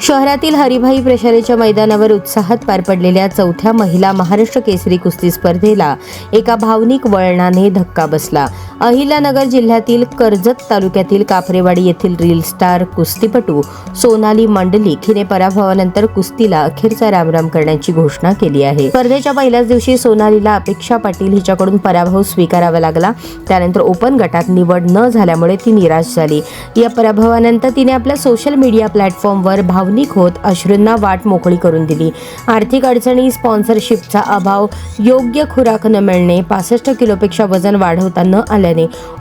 शहरातील हरिभाई प्रशालेच्या मैदानावर उत्साहात पार पडलेल्या चौथ्या महिला महाराष्ट्र केसरी कुस्ती स्पर्धेला एका भावनिक वळणाने धक्का बसला। अहिल्यानगर जिल्ह्यातील कर्जत तालुक्यातील कापरेवाडी येथील रील स्टार कुस्तीपटू सोनाली मंडलिक हिने पराभवानंतर कुस्तीला अखेरचा रामराम करण्याची घोषणा केली आहे। स्पर्धेच्या पहिल्याच दिवशी सोनालीला अपेक्षा पाटील हिच्याकडून पराभव स्वीकारावा लागला। त्यानंतर ओपन गटात निवड न झाल्यामुळे ती निराश झाली। या पराभवानंतर तिने आपल्या सोशल मीडिया प्लॅटफॉर्मवर भावनिक होत अश्रूंना वाट मोकळी करून दिली। आर्थिक अडचणी, स्पॉन्सरशिपचा अभाव, योग्य खुराक न मिळणे, 65 किलोपेक्षा वजन वाढवता न आल्याने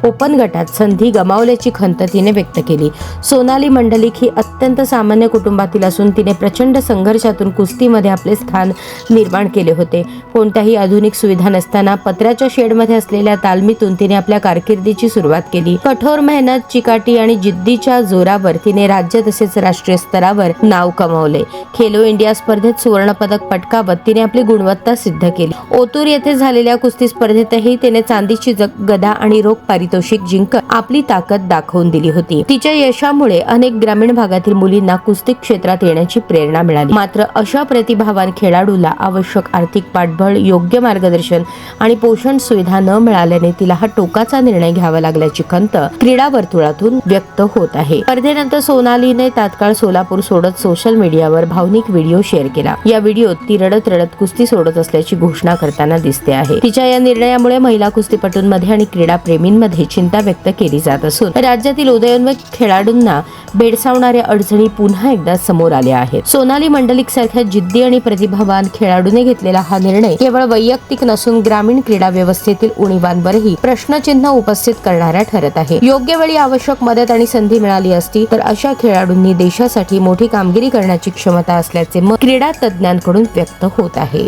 ओपन गटात संधी गमावल्याची खंत तिने व्यक्त केली। सोनाली मंडलिक ही अत्यंत सामान्य कुटुंबातील असून तिने प्रचंड संघर्षातून कुस्तीमध्ये आपले स्थान निर्माण केले होते। कोणत्याही आधुनिक सुविधा नसताना पत्र्याच्या शेडमध्ये असलेल्या तालमीतून तिने आपल्या कारकिर्दीची सुरुवात केली। कठोर मेहनत, चिकाटी आणि जिद्दीच्या जोरावर तिने राज्य तसेच राष्ट्रीय स्तरावर नाव कमावले। खेलो इंडिया स्पर्धेत सुवर्ण पदक पटकावत तिने आपली गुणवत्ता सिद्ध केली। ओतूर येथे झालेल्या कुस्ती स्पर्धेतही तिने चांदीची गदा आणि रोख पारितोषिक जिंकत आपली ताकद दाखवून दिली होती। तिच्या यशामुळे अनेक ग्रामीण भागातील मुलींना कुस्ती क्षेत्रात येण्याची प्रेरणा मिळाली। मात्र अशा प्रतिभावान खेळाडूला आवश्यक आर्थिक पाठबळ, योग्य मार्गदर्शन आणि पोषण सुविधा न मिळाल्याने तिला हा टोकाचा निर्णय घ्यावा लागल्याची खंत क्रीडा वर्तुळातून व्यक्त होत आहे। स्पर्धेनंतर सोनालीने तात्काळ सोलापूर सोडत सोशल मीडियावर भावनिक व्हिडिओ शेअर केला। या व्हिडिओत ती रडत रडत कुस्ती सोडत असल्याची घोषणा करताना दिसते आहे। तिच्या या निर्णयामुळे महिला कुस्तीपटूंमध्ये आणि क्रीडा प्रेमींमध्ये चिंता व्यक्त केली जात असून राज्यातील उदयोन्मुख खेळाडूंना भेडसावणाऱ्या अडचणी पुन्हा एकदा समोर आल्या आहेत। सोनाली मंडलिक सारख्या जिद्दी आणि प्रतिभावान खेळाडूने घेतलेला हा निर्णय केवळ वैयक्तिक नसून ग्रामीण क्रीडा व्यवस्थेतील उणीवांवरही प्रश्नचिन्ह उपस्थित करणारा ठरत आहे। योग्य वेळी आवश्यक मदत आणि संधी मिळाली असती तर अशा खेळाडूंनी देशासाठी मोठी कामगिरी करण्याची क्षमता असल्याचे मत क्रीडा तज्ञांकडून व्यक्त होत आहे।